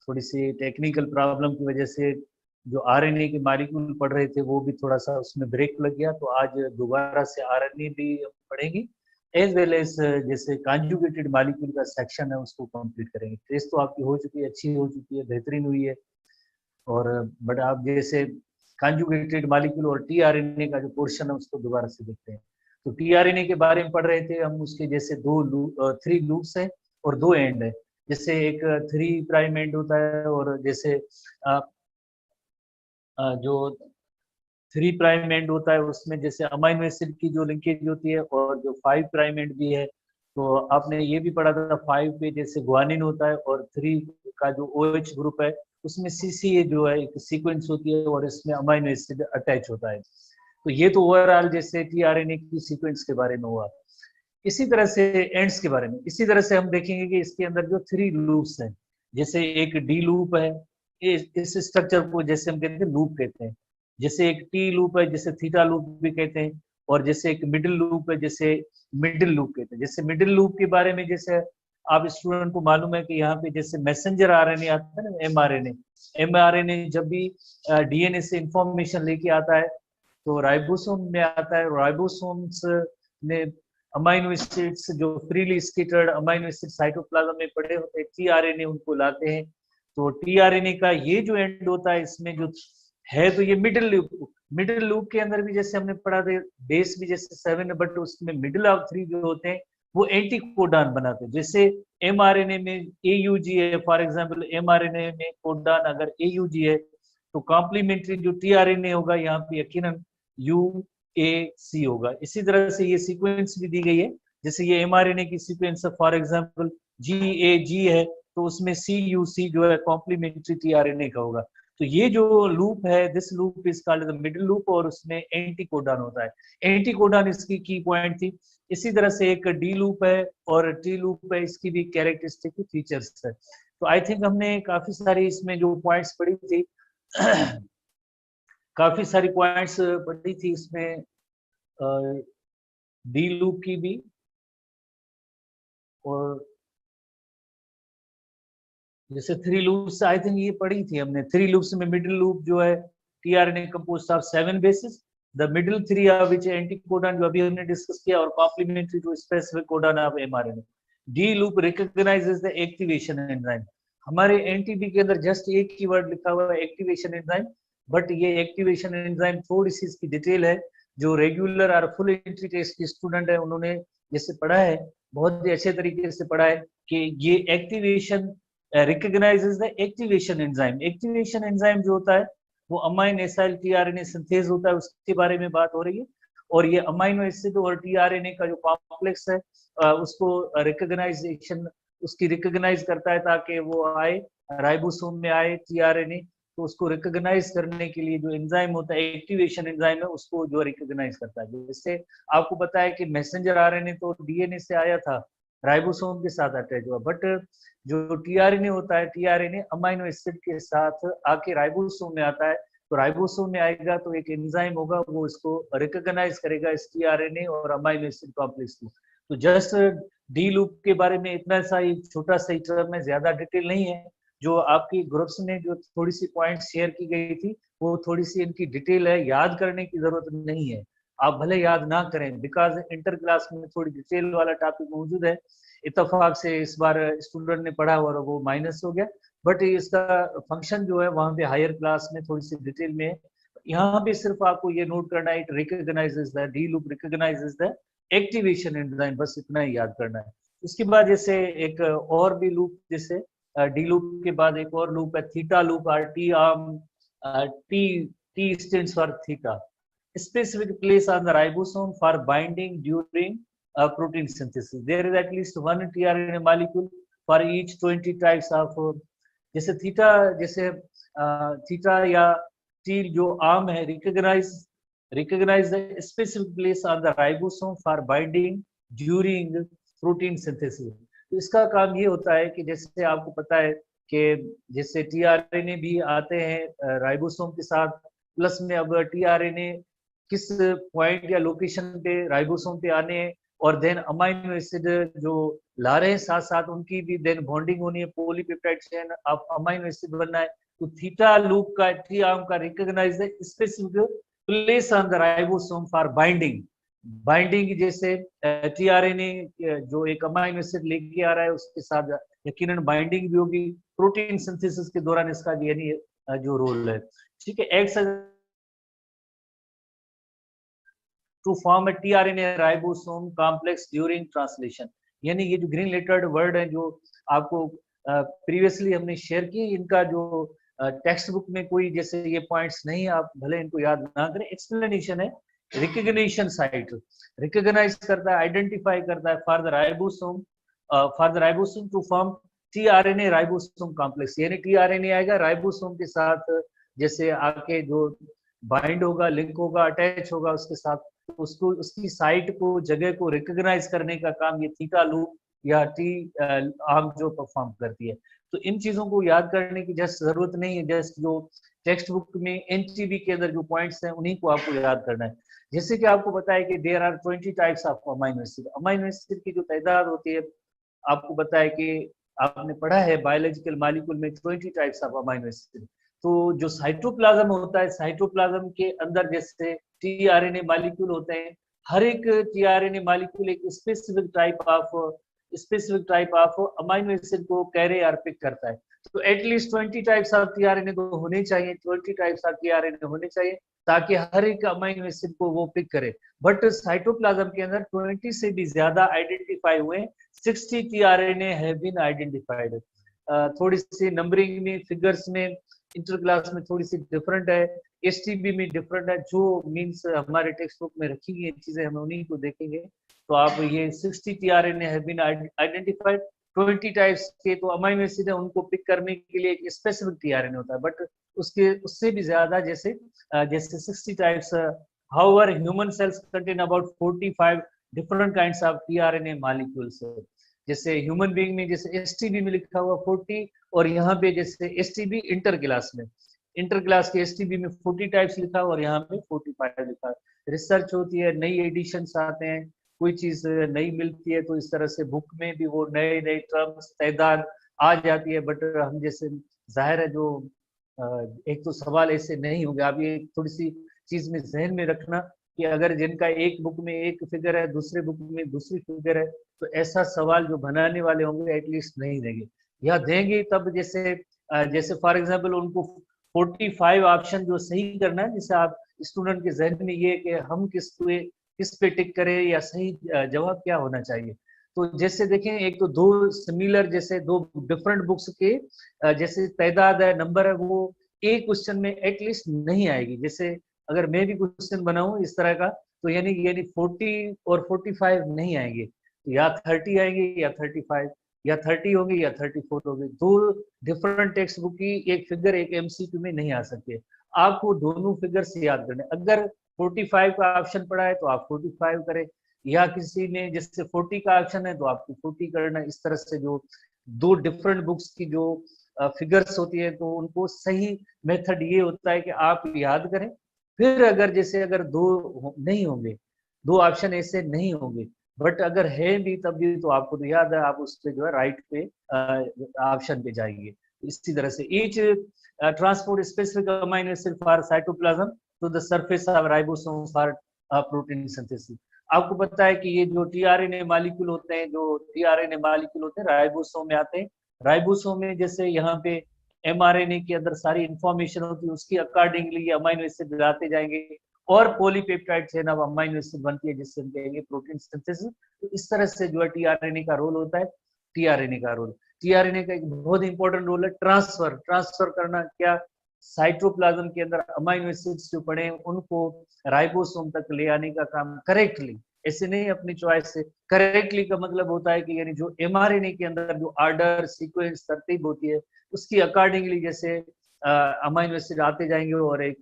थोड़ी सी technical problem की वजह से जो आरएनए के मॉलिक्यूल पढ़ रहे थे वो भी थोड़ा सा उसमें ब्रेक लग गया, तो आज दोबारा से आरएनए भी पढ़ेंगे एज वेल एज जैसे कॉन्जुगेटेड मॉलिक्यूल का सेक्शन है उसको कंप्लीट करेंगे। टेस्ट तो आपकी हो चुकी है, अच्छी हो चुकी है, बेहतरीन हुई है। और बट आप जैसे कॉन्जुगेटेड मॉलिक्यूल और टीआरएनए का जो पोर्शन है उसको दोबारा से देखते हैं। तो टीआरएनए के बारे में पढ़ रहे थे हम, उसके जैसे थ्री लूप्स हैं और दो एंड है। जैसे एक 3 प्राइम एंड होता है, और जैसे जो 3 प्राइम एंड होता है उसमें जैसे अमाइनो एसिड की जो लिंकेज होती है, और जो 5 प्राइम एंड भी है। तो आपने ये भी पढ़ा था 5 पे जैसे ग्वानिन होता है, और 3 का जो OH ग्रुप है उसमें CCA जो है एक सीक्वेंस होती है, और इसमें अमाइनो एसिड अटैच होता है। तो ये तो ओवरऑल जैसे टीआरएनए की सीक्वेंस के बारे में हुआ। इसी तरह से एंड्स के बारे में इसी तरह से हम देखेंगे कि इसके अंदर जो 3 लूप्स हैं, जैसे एक डी लूप है, इस स्ट्रक्चर को जैसे हम कहते हैं लूप कहते हैं। जैसे एक टी लूप है, जैसे थीटा लूप भी कहते हैं। और जैसे एक मिडिल लूप है, जैसे मिडिल लूप कहते हैं। जैसे मिडिल लूप के बारे में जैसे आप स्टूडेंट को मालूम है कि यहाँ पे जैसे मैसेंजर आरएनए आता है ना, एमआरएनए जब भी डीएनए से इंफॉर्मेशन लेके आता है तो राइबोसोम में आता है। राइबोसोम्स में अमाइनो एसिड्स जो freely scattered amino acid cytoplasm में पड़े होते हैं, टीआरएनए उनको लाते हैं। तो टीआरएनए का ये जो एंड होता है इसमें जो है, तो ये मिडिल लूप के अंदर भी जैसे हमने पढ़ा था, बेस भी जैसे 7 है, बट उसमें मिडिल ऑफ 3 जो होते हैं वो एंटी कोडान बनाते हैं। जैसे एमआरएनए में एयूजी है, फॉर एग्जांपल एमआरएनए में कोडान अगर एयूजी है तो कॉम्प्लीमेंट्री जो टीआरएनए होगा यहाँ पे यकीनन यूएसी होगा। इसी तरह से ये सीक्वेंस भी दी गई है। जैसे ये एमआरएनए की सीक्वेंस है, फॉर एग्जांपल जीएजी है, तो उसमें सीयूसी जो है कॉम्प्लीमेंट्री टीआरएनए का होगा। तो ये जो लूप है, this loop is called the middle loop, और उसमें एंटी कोडान होता है। एंटी कोडान इसकी की पॉइंट थी। इसी तरह से एक डी लूप है और टी लूप है, इसकी भी कैरेक्टरिस्टिक फीचर्स है। तो आई थिंक हमने काफी सारी इसमें जो पॉइंट्स पढ़ी थी काफी सारी पॉइंट्स पढ़ी थी इसमें डी लूप की भी। और जैसे 3 लूप्स आई थिंक ये पढ़ी थी हमने। 3 लूप्स में मिडिल लूप जो है tRNA composed of 7 bases, the middle 3 are which anticodon जो अभी हमने डिस्कस किया, और complementary to specific codon of mRNA. D loop recognises the activation enzyme. हमारे एनटीपी के अंदर जस्ट एक ही वर्ड लिखा हुआ है एक्टिवेशन एंजाइम, बट ये एक्टिवेशन एंजाइम थोड़ी सी इसकी डिटेल है जो रेगुलर और फुल एंट्री टेस्ट के स्टूडेंट है उन्होंने जैसे पढ़ा है, बहुत ही अच्छे तरीके से पढ़ा है कि ये activation recognises the activation enzyme. Activation enzyme जो होता है वो अमाइन एसाइल टीआरएनए सिंथेज होता है, उसके बारे में बात हो रही है। और ये अमाइनो एसिड और टीआरएनए का जो कॉम्प्लेक्स है उसको रिकॉग्नाइजेशन उसकी रिकॉग्नाइज करता है ताकि वो आए राइबोसोम में आए टीआरएनए। तो उसको रिकॉग्नाइज करने के लिए जो एंजाइम होता है एक्टिवेशन एंजाइम है उसको जो रिकॉग्नाइज करता है। जैसे आपको पता है कि मैसेंजर आरएनए तो डीएनए से आया था, राइबोसोम के साथ अटैच हुआ, बट जो टीआरएनए होता है टीआरएनए अमाइनो एसिड के साथ आके राइबोसोम में आता है। तो राइबोसोम में आएगा तो एक एंजाइम होगा वो इसको रिकॉग्नाइज करेगा इस टीआरएनए और अमाइनो एसिड कॉम्प्लेक्स को। तो जस्ट डी लूप के बारे में इतना सा एक छोटा सा टर्म में ज्यादा डिटेल नहीं है। जो आपकी ग्रुप्स में जो थोड़ी सी पॉइंट शेयर की गई थी वो थोड़ी सी इनकी डिटेल है, याद करने की जरूरत नहीं है। आप भले याद ना करें बिकॉज इंटर क्लास में थोड़ी डिटेल वाला टॉपिक मौजूद है। इतफाक से इस बार स्टूडेंट ने पढ़ा और वो माइनस हो गया, बट इसका फंक्शन जो है वहां पे हायर क्लास में थोड़ी सी डिटेल में है। यहाँ पे सिर्फ आपको ये नोट करना है, it recognises the D loop recognises the activation enzyme, बस इतना ही याद करना है। उसके बाद जैसे एक और भी लूप, जैसे डी लूप के बाद एक और लूप है theta loop, R T arm T T stands for theta, specific place on the ribosome for binding during protein synthesis. There is at least one tRNA molecule for each 20 types of जैसे theta, जैसे theta या T जो arm है recognize the specific place on the ribosome for binding during protein synthesis. तो इसका काम ये होता है कि जैसे आपको पता है कि जैसे टीआरएनए भी आते हैं राइबोसोम के साथ, प्लस में अब टीआरएनए किस पॉइंट या लोकेशन पे राइबोसोम पे आने हैं और देन अमाइनो एसिड जो ला रहे हैं साथ साथ उनकी भी देन बॉन्डिंग होनी है, पॉलीपेप्टाइड चेन अब अमाइनो एसिड बनना है, तो थीटा लूप का टी आर्म का रिकॉग्नाइज है specific place on the ribosome for binding. Binding जैसे टीआरएनए जो एक अमाइनो एसिड लेके आ रहा है उसके साथ यकीनन बाइंडिंग भी होगी, प्रोटीन सिंथेसिस के दौरान इसका यानी जो रोल है, ठीक है। Acts to form a tRNA ribosome complex during translation, यानी ये जो ग्रीन लेटर्ड वर्ड है जो आपको प्रीवियसली हमने शेयर किए, इनका जो टेक्स्ट बुक में कोई जैसे ये पॉइंट्स नहीं, आप भले इनको याद ना करें, एक्सप्लेनेशन है। रिकग्निशन साइट रिकग्नाइज करता है, आइडेंटिफाई करता है for the ribosome to form tRNA ribosome complex, यानी टीआरएनए आएगा राइबोसोम के साथ जैसे आके जो बाइंड होगा, लिंक होगा, अटैच होगा उसके साथ, उसको उसकी साइट को, जगह को रिकॉग्नाइज करने का काम ये थीटा लूप या टी आर्म जो परफॉर्म करती है। तो इन चीजों को याद करने की जस्ट जरूरत नहीं है, जस्ट जो टेक्स्ट बुक में एनटीबी के अंदर जो पॉइंट्स हैं उन्हीं को आपको याद करना है। जैसे कि आपको बताया कि there are 20 types of amino acid, amino acid की जो तादाद होती है, आपको बताया कि आपने पढ़ा है बायोलॉजिकल मॉलिक्यूल में 20 टाइप्स ऑफ अमाइनो एसिड। तो जो साइटोप्लाज्म होता है, साइटोप्लाज्म के अंदर जैसे टीआरएनए मॉलिक्यूल होते हैं, हर एक टीआरएनए मॉलिक्यूल एक specific type of amino acid को कैरे और पिक करता है। तो एटलीस्ट 20 टाइप्स ऑफ टीआरएनए तो होने चाहिए, 20 टाइप्स ऑफ टीआरएनए होने चाहिए ताकि हर एक अमाइनो एसिड को वो पिक करे। बट साइटोप्लाज्म के अंदर 20 से भी ज्यादा आइडेंटिफाई हुए, 60 टीआरएनए हैव बीन आइडेंटिफाइड। थोड़ी सी नंबरिंग में, फिगर्स में, इंटर क्लास में थोड़ी सी डिफरेंट है, एसटीबी में डिफरेंट है, जो मींस हमारे टेक्स्ट बुक में रखी गई चीजें हम उन्हीं को देखेंगे। तो आप ये 60 tRNA have been identified, 20 types के तो अमाइनो एसिड है, उनको पिक करने के लिए एक स्पेसिफिक टीआरएनए होता है, बट उससे भी ज्यादा जैसे 60 types. However human cells contain about 45 different kinds of tRNA molecules. जैसे ह्यूमन बीइंग में जैसे एसटीबी में लिखा हुआ 40, और यहाँ पे जैसे एसटीबी इंटर क्लास के एसटीबी में 40 टाइप्स लिखा और यहाँ पे 45 लिखा है। रिसर्च होती है, नई एडिशंस आते हैं, कोई चीज नई मिलती है तो इस तरह से बुक में भी वो नए नए टर्म्स तादाद आ जाती है। बट हम जैसे जाहिर है जो एक तो सवाल ऐसे नहीं होंगे, आप ये थोड़ी सी चीज में जहन में रखना कि अगर जिनका एक बुक में एक फिगर है, दूसरे बुक में दूसरी फिगर है, तो ऐसा सवाल जो बनाने वाले होंगे एटलीस्ट नहीं देंगे, या देंगे तब जैसे फॉर एग्जाम्पल उनको 45 ऑप्शन जो सही करना है, जैसे आप स्टूडेंट के जहन में ये कि हम किस पे टिक करें या सही जवाब क्या होना चाहिए। तो जैसे देखें, एक तो दो सिमिलर जैसे दो डिफरेंट बुक्स के जैसे तादाद है, नंबर है, वो एक क्वेश्चन में एटलीस्ट नहीं आएगी। जैसे अगर मैं भी क्वेश्चन बनाऊं इस तरह का, तो यानी 40 और 45 नहीं आएंगे, तो या 30 आएंगे या 35, या 30 होंगे या 34 होंगे। दो डिफरेंट टेक्स्ट बुक की एक फिगर एक एमसीक्यू में नहीं आ सकते, आपको दोनों फिगर से याद करने। अगर 45 का ऑप्शन पड़ा है तो आप 45 करें, या किसी ने जैसे 40 का ऑप्शन है तो आपको 40 करना। इस तरह से जो दो डिफरेंट बुक्स की जो फिगर्स होती है, तो उनको सही मेथड ये होता है कि आप याद करें, फिर अगर दो नहीं होंगे, दो ऑप्शन ऐसे नहीं होंगे, बट अगर है भी तब भी तो आपको तो याद है, आप उस पे जो है राइट पे ऑप्शन पे जाएंगे। इसी तरह से each transport specific amino acid for cytoplasm to the surface of ribosome for protein synthesis. आपको पता है कि ये जो टीआरएनए मॉलिक्यूल होते हैं, राइबोसोम में आते हैं। राइबोसोम में जैसे यहाँ पे एमआरएनए के अंदर सारी इंफॉर्मेशन होती है, उसकी अकॉर्डिंगली अमाइनो एसिड लाते जाएंगे और polypeptide chain of amino acid बनती है, जिससे हम कहेंगे प्रोटीन सिंथेसिस। तो इस तरह से जो है टीआरएनए का रोल होता है। टीआरएनए का एक बहुत इंपॉर्टेंट रोल है ट्रांसफर करना। क्या साइटोप्लाज्म के अंदर अमाइनो एसिड्स जो पड़े हैं उनको राइबोसोम तक ले आने का काम करेक्टली, ऐसे नहीं अपनी चॉइस से। करेक्टली का मतलब होता है कि यानी जो एमआरएनए के अंदर जो ऑर्डर सीक्वेंस तरतीब होती है, उसकी अकॉर्डिंगली जैसे अमाइनो एसिड आते जाएंगे और एक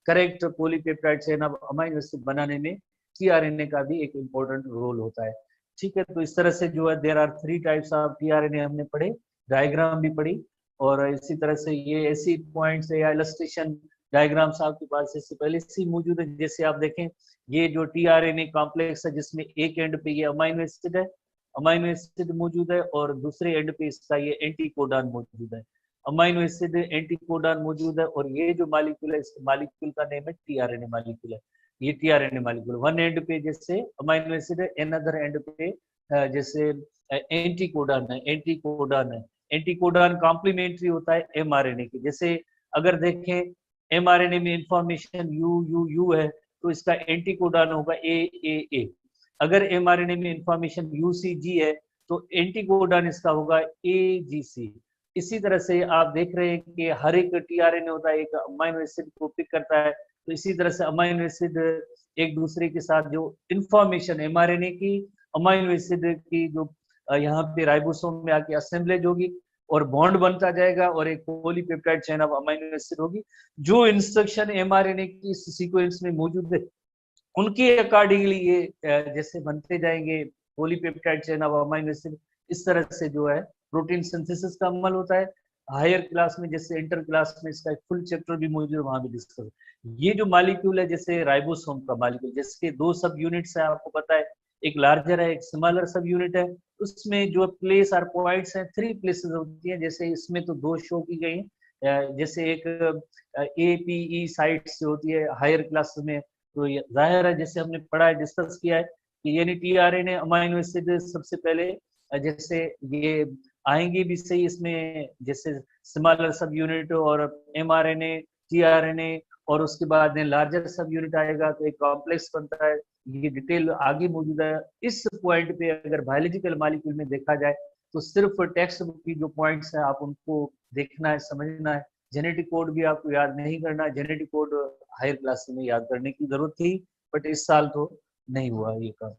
correct polypeptide chain of amino acid बनाने में टीआरएनए का भी एक इम्पोर्टेंट रोल होता है। ठीक है, तो इस तरह से जो है there are 3 types of tRNA हमने पढ़े, डायग्राम भी पढ़ी, और इसी तरह से ये ऐसी पॉइंट्स या इलस्ट्रेशन डायग्राम्स आपके पास इससे पहले से मौजूद है। जैसे आप देखें, ये जो टीआरएनए कॉम्प्लेक्स है जिसमें एक एंड पे ये अमाइनो एसिड है, अमाइनो एसिड मौजूद है, और दूसरे एंड पे इसका ये एंटीकोडॉन मौजूद है। अमाइनो एसिड एंटीकोडॉन मौजूद है, और ये जो मॉलिक्यूल है इस मॉलिक्यूल का नेम है टीआरएनए मॉलिक्यूल है। ये टीआरएनए मॉलिक्यूल वन एंड पे जैसे अमाइनो एसिड है, अनदर एंड पे जैसे एंटीकोडॉन है, एंटीकोडॉन है। एंटीकोडॉन कॉम्प्लीमेंट्री होता है एमआरएनए के। जैसे अगर देखें एमआरएनए में इंफॉर्मेशन यू यू यू है तो इसका एंटीकोडॉन होगा ए ए ए। अगर एमआरएनए में इंफॉर्मेशन यूसीजी है तो एंटीकोडॉन इसका होगा एजीसी। इसी तरह से आप देख रहे हैं कि हर एक टीआरएनए होता है एक अमाइनो एसिड को पिक करता है, तो इसी तरह से अमाइनो एसिड एक दूसरे के साथ जो इंफॉर्मेशन एमआरएनए की अमाइनो एसिड की जो यहाँ पे राइबोसोम में आके असेंबलेज होगी और बॉन्ड बनता जाएगा और एक polypeptide chain of amino acid होगी। जो इंस्ट्रक्शन एमआरएनए की इस सीक्वेंस में मौजूद है उनके अकॉर्डिंगली ये जैसे बनते जाएंगे polypeptide chain of amino acid. इस तरह से जो है प्रोटीन सिंथेसिस का अमल होता है। हायर क्लास में जैसे इंटर क्लास में इसका एक फुल चैप्टर भी मौजूद है, वहां भी डिस्कस। ये जो मॉलिक्यूल है जैसे राइबोसोम का मॉलिक्यूल, जिसके दो सब यूनिट्स है आपको पता है, एक लार्जर है एक स्मॉलर सब यूनिट है। उसमें जो प्लेस और पॉइंट्स हैं 3 प्लेसेस होती हैं। जैसे इसमें तो 2 शो की गई हैं, जैसे एक APE साइट्स होती है हायर क्लास में। तो जाहिर है जैसे हमने पढ़ा है डिस्कस किया है कि यानी टीआरएनए अमाइनो एसिड सबसे पहले जैसे ये आएंगे भी सही इसमें, जैसे स्मॉलर सब यूनिट और एमआरएनए टीआरएनए, और उसके बाद लार्जर सब यूनिट आएगा तो एक कॉम्प्लेक्स बनता है। ये डिटेल आगे मौजूद है। इस पॉइंट पे अगर बायोलॉजिकल मॉलिक्यूल में देखा जाए तो सिर्फ टेक्स्ट बुक की जो पॉइंट्स हैं आप उनको देखना है, समझना है। जेनेटिक कोड भी आपको याद नहीं करना है, जेनेटिक कोड हायर क्लास में याद करने की जरूरत थी बट इस साल तो नहीं हुआ ये काम।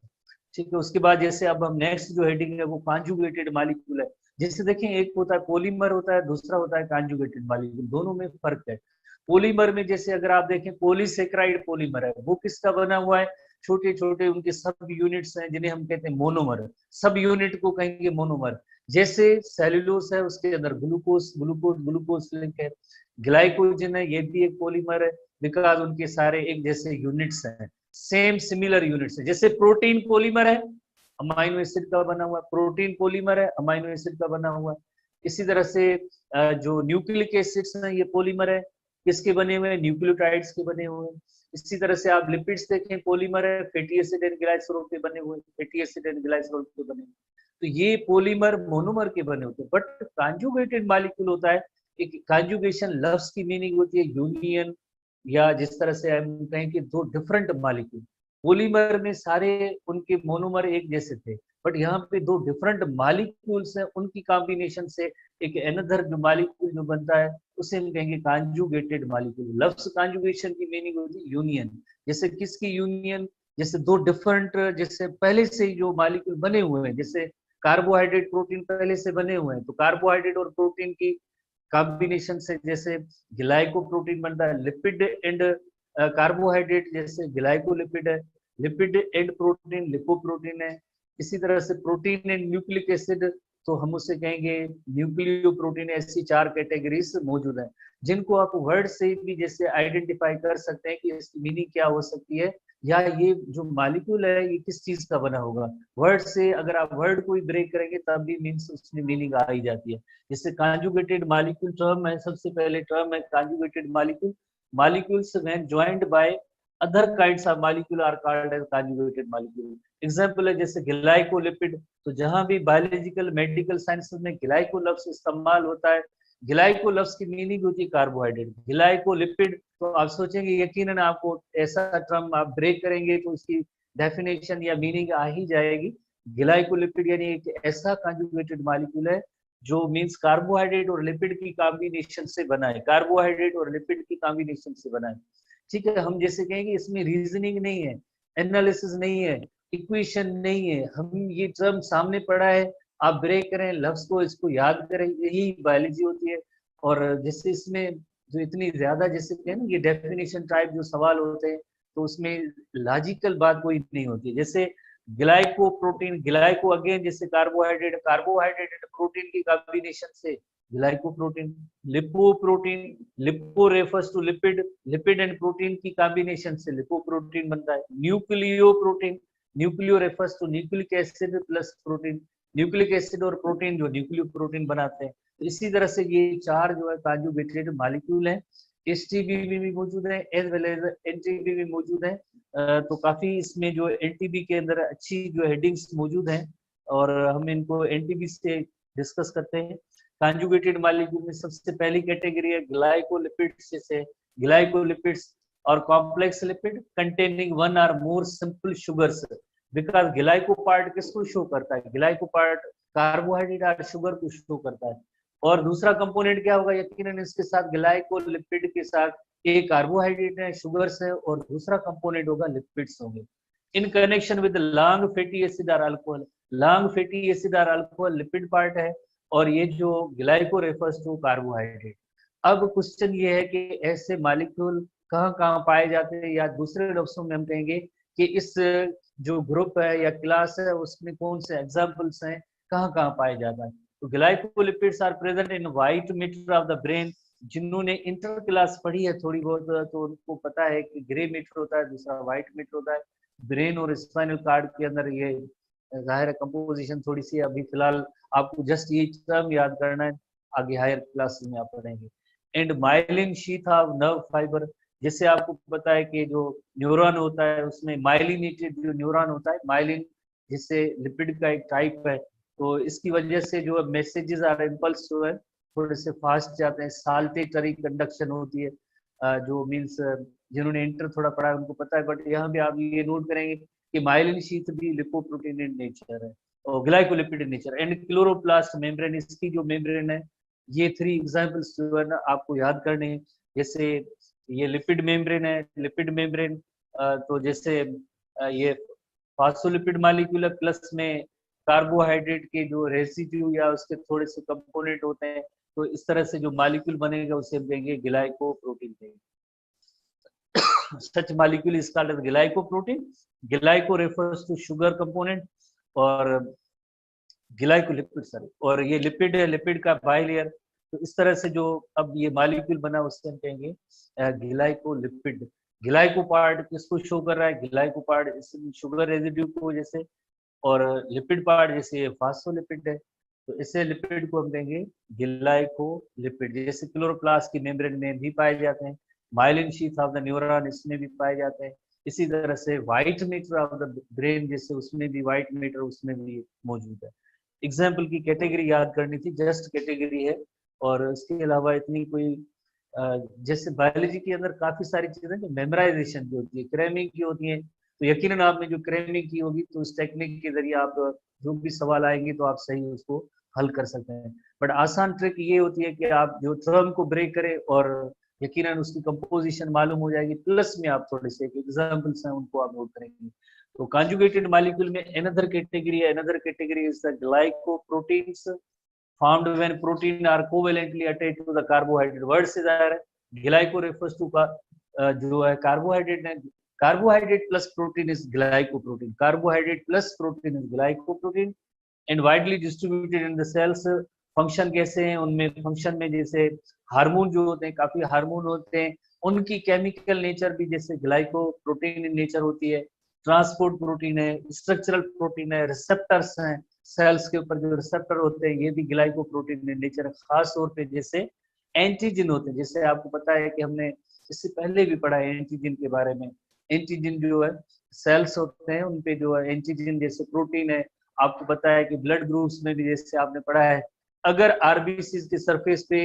ठीक है, उसके बाद जैसे अब हम नेक्स्ट जो हेडिंग है वो कॉन्जुगेटेड मॉलिक्यूल है। जैसे देखें एक होता है पॉलीमर होता है, दूसरा होता है कॉन्जुगेटेड मॉलिक्यूल, दोनों में फर्क है। पॉलीमर में जैसे अगर आप देखें पॉलीसेक्राइड पॉलीमर है, वो किसका बना हुआ है, छोटे छोटे उनके सब यूनिट्स हैं जिन्हें हम कहते हैं मोनोमर। सब यूनिट को कहेंगे मोनोमर। जैसे सेल्यूलोस है उसके अंदर ग्लूकोज ग्लूकोज ग्लूकोज लिंक है। ग्लाइकोजन है ये भी एक पॉलीमर है, बिकॉज उनके सारे एक जैसे यूनिट्स हैं, सेम सिमिलर यूनिट्स है। जैसे प्रोटीन पॉलीमर है, अमाइनो एसिड का बना हुआ है, प्रोटीन पॉलीमर है अमाइनो एसिड का बना हुआ है। इसी तरह से जो न्यूक्लिक एसिड्स हैं ये पॉलीमर है, किसके बने हुए हैं, न्यूक्लियोटाइड्स के बने हुए हैं। इसी तरह से आप लिपिड्स देखें पॉलीमर है, फैटी एसिड एंड ग्लाइसरॉल के बने हुए, फैटी एसिड एंड ग्लाइसरॉल के बने हुए। तो ये पॉलीमर मोनोमर के बने होते हैं। बट कॉन्जुगेटेड मॉलिक्यूल होता है, एक कॉन्जुगेशन लफ्ज की मीनिंग होती है यूनियन, या जिस तरह से हम कहें कि दो डिफरेंट मॉलिक्यूल। पॉलीमर में सारे उनके मोनोमर एक जैसे थे, बट यहाँ पे दो डिफरेंट मॉलिक्यूल्स हैं, उनकी कॉम्बिनेशन से एक अनदर जो मॉलिक्यूल जो बनता है उसे हम कहेंगे कॉन्जुगेटेड मॉलिक्यूल। लफ्ज कॉन्जुगेशन की मीनिंग होती है यूनियन। जैसे किसकी यूनियन, जैसे दो डिफरेंट जैसे पहले से जो मॉलिक्यूल बने हुए हैं, जैसे कार्बोहाइड्रेट प्रोटीन पहले से बने हुए हैं तो कार्बोहाइड्रेट और प्रोटीन की कॉम्बिनेशन से जैसे ग्लाइकोप्रोटीन बनता है। लिपिड एंड कार्बोहाइड्रेट जैसे ग्लाइकोलिपिड है, लिपिड एंड प्रोटीन लिपोप्रोटीन है। इसी तरह से प्रोटीन एंड न्यूक्लिक एसिड तो हम उसे कहेंगे न्यूक्लियो प्रोटीन। ऐसी 4 कैटेगरीज मौजूद हैं जिनको आप वर्ड से भी जैसे आइडेंटिफाई कर सकते हैं कि इसकी मीनिंग क्या हो सकती है, या ये जो मॉलिक्यूल है ये किस चीज का बना होगा। वर्ड से अगर आप वर्ड को ही ब्रेक करेंगे तब भी मीन्स उसमें मीनिंग आ ही जाती है। जैसे कॉन्जुगेटेड मॉलिक्यूल टर्म है, सबसे पहले टर्म है conjugated molecule. Molecules when joined by other kinds of molecule are called as conjugated molecule. Example है जैसे ग्लाइकोलिपिड। तो जहां भी बायोलॉजिकल मेडिकल साइंसेस में ग्लाइको लफ्ज इस्तेमाल होता है, ग्लाइको लफ्ज की मीनिंग होती है कार्बोहाइड्रेट। ग्लाइकोलिपिड तो आप सोचेंगे यकीनन आपको ऐसा टर्म आप ब्रेक करेंगे तो उसकी डेफिनेशन या मीनिंग आ ही जाएगी। ग्लाइकोलिपिड यानी एक ऐसा कॉन्जुगेटेड मॉलिक्यूल है जो मींस कार्बोहाइड्रेट और लिपिड की कॉम्बिनेशन से बना है, कार्बोहाइड्रेट और लिपिड की कॉम्बिनेशन से बना है। ठीक है, हम जैसे कहेंगे इसमें रीजनिंग नहीं है, एनालिसिस नहीं है, इक्वेशन नहीं है। हम ये टर्म सामने पड़ा है, आप ब्रेक करें लफ्ज को, इसको याद करें, यही बायोलॉजी होती है। और जैसे इसमें जो इतनी ज्यादा जैसे कहें ना ये डेफिनेशन टाइप जो सवाल होते हैं तो उसमें लॉजिकल बात कोई नहीं होती। जैसे ग्लाइको प्रोटीन, ग्लाइको अगेन जैसे कार्बोहाइड्रेट, कार्बोहाइड्रेट एंड प्रोटीन की कॉम्बिनेशन से glycoprotein. Lipoprotein, lipo refers to lipid, lipid and protein की कॉम्बिनेशन से लिपोप्रोटीन बनता है। Nucleoprotein, nucleo refers to nucleic acid plus protein, nucleic acid और प्रोटीन जो nucleoprotein बनाते हैं। तो इसी तरह से ये चार जो है कॉन्जुगेटेड मॉलिक्यूल हैं। एसटीबी भी मौजूद है एज वेल एज एनटीबी भी मौजूद है। तो काफी इसमें जो एनटीबी के अंदर अच्छी जो हेडिंग्स मौजूद हैं और हम इनको एनटीबी से डिस्कस करते हैं। कॉन्जुगेटेड मॉलिक्यूल में सबसे पहली कैटेगरी है ग्लाइकोलिपिड्स, जैसे ग्लाइकोलिपिड्स और कॉम्प्लेक्स लिपिड कंटेनिंग वन और more simple sugars. Because glyco part किसको शो करता है? ग्लाइको पार्ट कार्बोहाइड्रेट और शुगर को शो करता है। और दूसरा कंपोनेंट क्या होगा? यकीनन इसके साथ ग्लाइकोलिपिड के साथ एक कार्बोहाइड्रेट है, शुगर्स है, और दूसरा कंपोनेंट होगा लिपिड्स होंगे। In connection with long fatty acid और अल्कोहल, लॉन्ग फैटी एसिड और अल्कोहल लिपिड पार्ट है और ये जो ग्लाइको रेफर्स टू कार्बोहाइड्रेट। अब क्वेश्चन ये है कि ऐसे मॉलिक्यूल कहाँ कहाँ पाए जाते हैं, या दूसरे लफ्जों में हम कहेंगे कि इस जो ग्रुप है या क्लास है उसमें कौन से एग्जाम्पल्स हैं, कहाँ कहाँ पाए जाता है। तो glycolipids are present in white matter of the brain. जिन्होंने इंटर क्लास पढ़ी है थोड़ी बहुत तो उनको पता है कि ग्रे मैटर होता है, दूसरा व्हाइट मैटर होता है। ब्रेन और स्पाइनल कार्ड के अंदर ये जाहिर है कंपोजिशन थोड़ी सी अभी फिलहाल आपको जस्ट ये टर्म याद करना है, आगे हायर क्लास में आप पढ़ेंगे। And myelin sheath of nerve fibre, जैसे आपको पता है कि जो न्यूरॉन होता है उसमें माइलिनेटेड जो न्यूरॉन होता है, माइलिन जिससे लिपिड का एक टाइप है, तो इसकी वजह से जो मैसेजेस और इम्पल्स जो है थोड़े से फास्ट जाते हैं। साल्टेटरी कंडक्शन होती है, जो मीन्स जिन्होंने इंटर थोड़ा पढ़ा है उनको पता है। बट यहाँ पे आप ये नोट करेंगे कि माइलिन शीथ भी लिपोप्रोटीन इन नेचर है और glycolipid in nature. And chloroplast membrane, इसकी जो मेम्ब्रेन है, ये थ्री एग्जाम्पल्स जो है ना आपको याद करने हैं। जैसे ये लिपिड मेम्ब्रेन है, लिपिड मेम्ब्रेन तो जैसे ये फास्फोलिपिड मॉलिक्यूल प्लस में कार्बोहाइड्रेट के जो रेसिड्यू या उसके थोड़े से कंपोनेंट होते हैं, तो इस तरह से जो मॉलिक्यूल बनेगा उसे हम कहेंगे ग्लाइकोप्रोटीन कहेंगे। such molecule is called as glycoprotein. Glyco refers to sugar component और ग्लाइकोलिपिड सॉरी, और ये लिपिड है, लिपिड का बाइलेयर। तो इस तरह से जो अब ये मॉलिक्यूल बना उससे हम कहेंगे ग्लाइकोलिपिड। ग्लाइको पार्ट किसको शो कर रहा है? ग्लाइको पार्ट शुगर रेजिड्यू को जैसे, और लिपिड पार्ट जैसे फास्फोलिपिड है, तो इसे लिपिड को हम कहेंगे ग्लाइकोलिपिड। जैसे क्लोरोप्लास्ट की मेम्ब्रेन में भी पाए जाते हैं, myelin sheath of the neuron इसमें भी पाए जाते हैं। इसी तरह से white matter of the brain जैसे उसमें भी व्हाइट मैटर उसमें भी मौजूद है। एग्जाम्पल की कैटेगरी याद करनी थी, जस्ट कैटेगरी है, और इसके अलावा इतनी कोई जैसे बायोलॉजी के अंदर काफी सारी चीजें जो मेमोराइजेशन की होती है, क्रैमिंग की होती है, तो यकीनन आपने जो क्रैमिंग की होगी तो उस टेक्निक के जरिए आप जो भी सवाल आएंगे तो आप सही उसको हल कर सकते हैं। बट आसान ट्रिक ये होती है कि आप जो टर्म को ब्रेक करें और यकीनन उसकी कंपोजिशन मालूम हो जाएगी, प्लस में आप थोड़े से एग्जाम्पल्स हैं उनको आप नोट करेंगे। तो conjugated molecule में another category is the glycoproteins formed when protein are covalently attached to the carbohydrate. Word से जा रहा है glyco refers to जो है कार्बोहाइड्रेट है, carbohydrate plus protein is glycoprotein, carbohydrate plus protein is glycoprotein and widely distributed in the cells. Function कैसे हैं उनमें? फंक्शन में जैसे हार्मोन जो होते हैं, काफी हार्मोन होते हैं, उनकी केमिकल नेचर भी जैसे ग्लाइकोप्रोटीन इन नेचर होती है। ट्रांसपोर्ट प्रोटीन है, स्ट्रक्चरल प्रोटीन है, रिसेप्टर्स हैं, सेल्स के ऊपर जो रिसेप्टर होते हैं ये भी ग्लाइकोप्रोटीन इन नेचर है। खास तौर पे जैसे एंटीजन होते हैं, जैसे आपको पता है कि हमने इससे पहले भी पढ़ा है एंटीजन के बारे में। एंटीजन जो है सेल्स होते हैं उन पे जो है एंटीजन जैसे प्रोटीन है। आपको पता है कि ब्लड ग्रुप्स में भी जैसे आपने पढ़ा है, अगर आरबीसी के सरफेस पे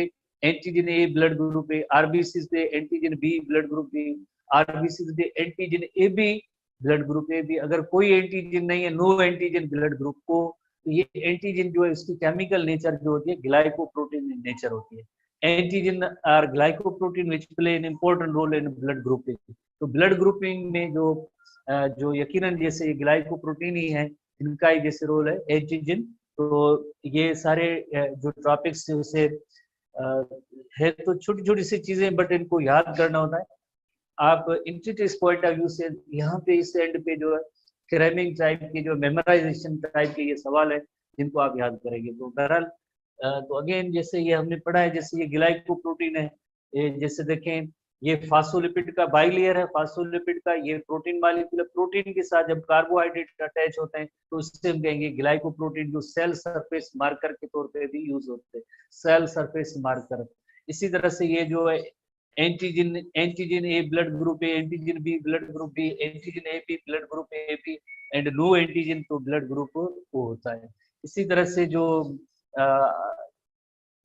एंटीजन ए ब्लड ग्रुप है, आरबीसी पे antigen B blood group B, RBC पे antigen A B blood group A भी, अगर कोई एंटीजन नहीं है, नो एंटीजन ब्लड ग्रुप को, तो ये एंटीजन जो है इसकी केमिकल नेचर जो होती है ग्लाइकोप्रोटीन इन नेचर होती है। Antigen are glycoprotein which play an important role in blood grouping. तो ब्लड ग्रुपिंग में जो यकीनन जैसे ग्लाइकोप्रोटीन ही है, इनका ही जैसे रोल है एंटीजन। तो ये सारे जो टॉपिक्स उसे है तो छोटी छोटी सी चीजें, बट इनको याद करना होता है। आप इंस्टीट्यूट पॉइंट ऑफ व्यू से यहाँ पे इस एंड पे जो है क्रैमिंग टाइप की जो मेमोराइजेशन टाइप के ये सवाल है जिनको आप याद करेंगे। तो बहरहाल तो अगेन जैसे ये हमने पढ़ा है, जैसे ये ग्लाइकोप्रोटीन है, ये जैसे देखें ये फास्फोलिपिड का बाइलेयर है, फास्फोलिपिड का ये प्रोटीन मॉलिक्यूल, प्रोटीन के साथ जब कार्बोहाइड्रेट अटैच होते हैं तो उससे हम कहेंगे ग्लाइकोप्रोटीन, जो सेल सरफेस मार्कर के तौर पे भी यूज होते हैं, सेल सरफेस मार्कर। इसी तरह से ये जो है antigen, antigen A blood group A, antigen B blood group B, antigen A B blood group A B, and no antigen तो ब्लड ग्रुप ओ होता है। इसी तरह से जो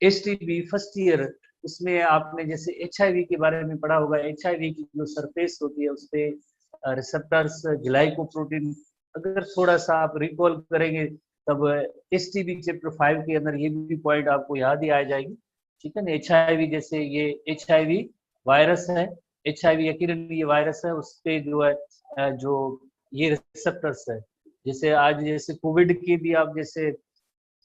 एसटीबी फर्स्ट ईयर, उसमें आपने जैसे एचआईवी के बारे में पढ़ा होगा, एचआईवी की जो सरफेस होती है उस पे रिसेप्टर्स ग्लाइकोप्रोटीन, अगर थोड़ा सा आप रिकॉल करेंगे तब एसटीबी चैप्टर 5 के अंदर ये भी पॉइंट आपको याद ही आ जाएगी, ठीक है ना। एचआईवी जैसे ये एचआईवी वायरस है, एचआईवी यकीनन ये वायरस है, उस पे जो है जो ये रिसेप्टर्स है, जैसे आज जैसे कोविड की भी आप जैसे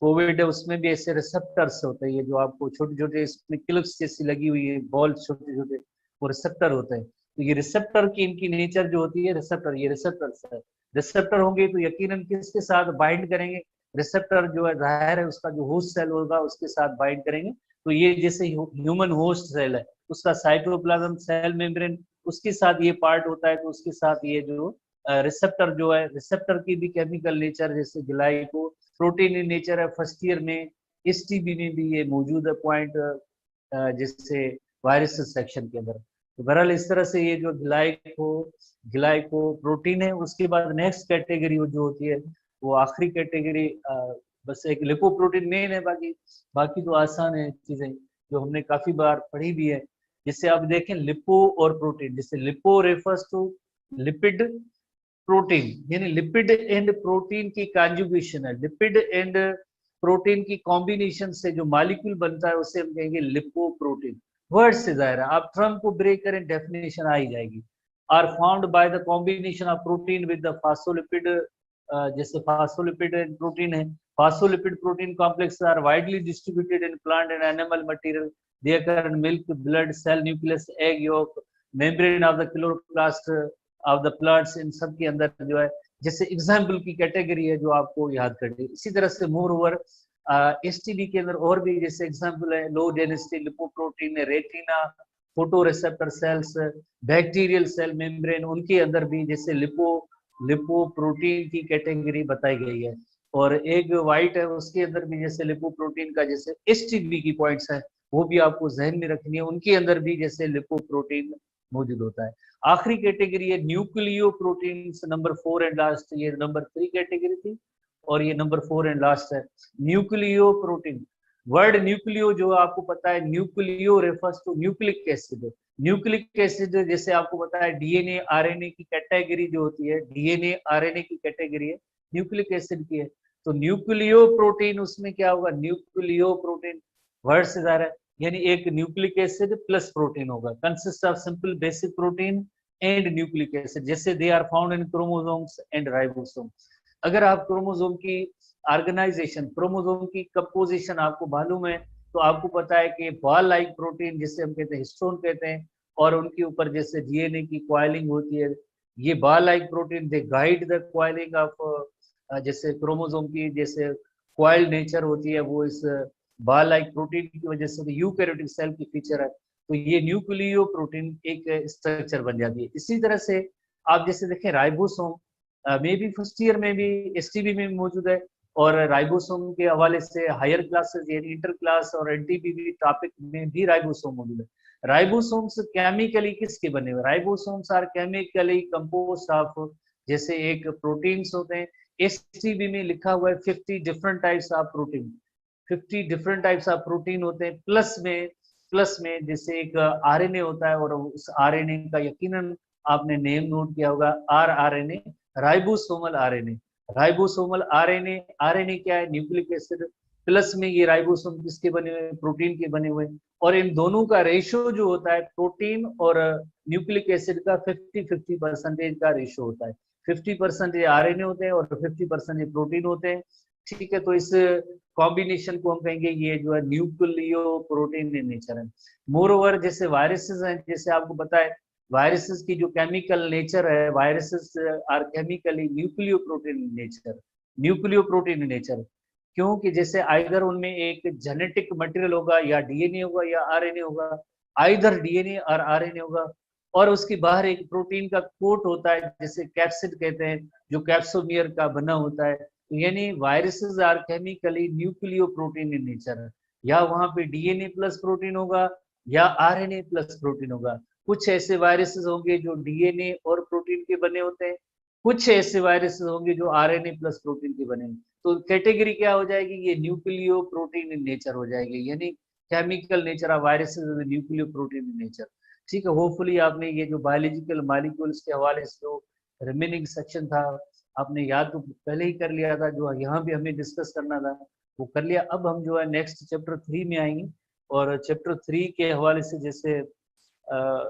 कोविड है उसमें भी ऐसे रिसेप्टर्स होते हैं, ये जो आपको छोटे छोटे इसमें क्लिप्स जैसी लगी हुई है, बॉल छोटे छोटे, वो रिसेप्टर होते हैं। तो ये रिसेप्टर की इनकी नेचर जो होती है, रिसेप्टर, ये रिसेप्टर्स है, रिसेप्टर होंगे तो यकीनन किसके साथ बाइंड करेंगे, रिसेप्टर जो है जाहिर है उसका जो होस्ट सेल होगा उसके साथ बाइंड करेंगे। तो ये जैसे ह्यूमन होस्ट सेल है, उसका साइटोप्लाज्म सेल मेम्ब्रेन उसके साथ ये पार्ट होता है, तो उसके साथ ये जो रिसेप्टर जो है, रिसेप्टर की भी केमिकल नेचर जैसे ग्लाइको प्रोटीन इन नेचर है, फर्स्ट ईयर में एसटीबी में भी ये मौजूद है पॉइंट, जैसे वायरस सेक्शन के अंदर। तो बहरहाल इस तरह से ये जो ग्लाइको प्रोटीन है, उसके बाद नेक्स्ट कैटेगरी जो होती है वो आखिरी कैटेगरी, बस एक लिपोप्रोटीन मेन है, बाकी बाकी तो आसान है चीजें जो हमने काफी बार पढ़ी भी है। जिससे आप देखें लिपो और प्रोटीन, जैसे lipo refers to lipid, protein यानी लिपिड एंड प्रोटीन की कॉन्जुगेशन है, लिपिड एंड प्रोटीन की कॉम्बिनेशन से जो मॉलिक्यूल बनता है उसे हम कहेंगे लिपोप्रोटीन। वर्ड से जाहिर है, आप टर्म को ब्रेक करें डेफिनेशन आ ही जाएगी। Are found by the combination of protein with the phospholipid, जैसे फास्फोलिपिड एंड प्रोटीन है, phospholipid protein complex are widely distributed in plant and animal material, they occur in milk, blood, cell nucleus, egg yolk, membrane of the chloroplast of the plants, इन सब के अंदर जो है जैसे example की category है जो आपको याद करनी है। इसी तरह से मोर ओवर एसटीडी के अंदर और भी जैसे एग्जाम्पल है low density lipoprotein, retina, photoreceptor cells, bacterial cell membrane, उनके अंदर भी जैसे लिपोप्रोटीन की कैटेगरी बताई गई है। और एक व्हाइट है उसके अंदर भी जैसे लिपोप्रोटीन का जैसे एसटीबी की पॉइंट्स है वो भी आपको जहन में रखनी है, उनके अंदर भी जैसे लिपोप्रोटीन मौजूद होता है। आखिरी कैटेगरी है nucleoproteins, number 4 and last, ये नंबर 3 कैटेगरी थी और ये नंबर 4 एंड लास्ट है न्यूक्लियो प्रोटीन। वर्ड न्यूक्लियो जो आपको पता है, nucleo refers to nucleic acid, nucleic acid जैसे आपको पता है डीएनए आरएनए की कैटेगरी जो होती है, डीएनए आरएनए की कैटेगरी है न्यूक्लिक एसिड की है। तो न्यूक्लियो प्रोटीन उसमें क्या होगा, न्यूक्लियो प्रोटीन वर्ड से जा रहा है, यानी एक न्यूक्लिक एसिड प्लस प्रोटीन होगा, consist of simple basic protein and nucleic acid, जैसे they are found in chromosomes and ribosome. अगर आप क्रोमोसोम की ऑर्गेनाइजेशन, क्रोमोसोम की कंपोजिशन आपको मालूम है तो आपको पता है कि बॉल लाइक प्रोटीन जिसे हम कहते हैं हिस्टोन कहते हैं, और उनके ऊपर जैसे डीएनए की कॉइलिंग होती है, ये ball like protein they guide the coiling of, जैसे क्रोमोसोम की जैसे कॉइल नेचर होती है वो इस बॉल लाइक प्रोटीन की वजह से यूकैरियोटिक सेल की फीचर है, तो ये न्यूक्लियो प्रोटीन एक स्ट्रक्चर बन जाती है। इसी तरह से आप जैसे देखें ribosome may be first year में भी एसटीबी में मौजूद है, और राइबोसोम के हवाले से हायर क्लासेस यानी इंटर क्लास और एनटीपीबी टॉपिक में भी राइबोसोम मौजूद है। राइबोसोम्स केमिकली किसके बने हुए, ribosomes are chemically composed of, जैसे एक प्रोटीन्स होते हैं, एसटीबी में लिखा हुआ है 50 different types of protein, 50 different types of protein होते हैं, प्लस में जैसे एक आरएनए होता है, और उस आरएनए का यकीनन आपने नेम नोट किया होगा, RNA, ribosomal RNA. Ribosomal RNA, RNA क्या है, न्यूक्लिक एसिड, प्लस में ये राइबोसोम किसके बने हुए, प्रोटीन के बने हुए, और इन दोनों का रेशियो जो होता है प्रोटीन और न्यूक्लिक एसिड का 50-50% का रेशियो होता है, 50% आरएनए होते हैं और 50% प्रोटीन होते हैं, ठीक है। तो इस कॉम्बिनेशन को हम कहेंगे ये जो है न्यूक्लियो प्रोटीन इन नेचर है। मोर ओवर जैसे वायरसेस हैं, जैसे आपको पता है वायरसेस की जो केमिकल नेचर है, viruses are chemically nucleoprotein in nature, nucleoprotein in nature. क्योंकि जैसे आइदर उनमें एक जेनेटिक मटेरियल होगा या डीएनए होगा या आरएनए होगा, आइदर डीएनए और आरएनए होगा, और उसके बाहर एक प्रोटीन का कोट होता है जिसे कैप्सिड कहते हैं, जो कैप्सोमियर का बना होता है। यानी viruses are chemically nucleoprotein in nature, या वहां पे डीएनए प्लस प्रोटीन होगा या आरएनए प्लस प्रोटीन होगा। कुछ ऐसे वायरसेस होंगे जो डीएनए और प्रोटीन के बने होते हैं, कुछ ऐसे वायरसेस होंगे जो आरएनए प्लस प्रोटीन के बने हैं। तो कैटेगरी क्या हो जाएगी, ये न्यूक्लियो प्रोटीन इन नेचर हो जाएगी, यानी chemical nature of viruses nucleo protein in nature. ठीक है, होपफुली आपने ये जो बायोलॉजिकल मॉलिक्यूल्स के हवाले से जो रिमेनिंग सेक्शन था आपने याद तो पहले ही कर लिया था, जो यहाँ भी हमें डिस्कस करना था वो कर लिया। अब हम जो है नेक्स्ट चैप्टर 3 में आएंगे, और चैप्टर 3 के हवाले से जैसे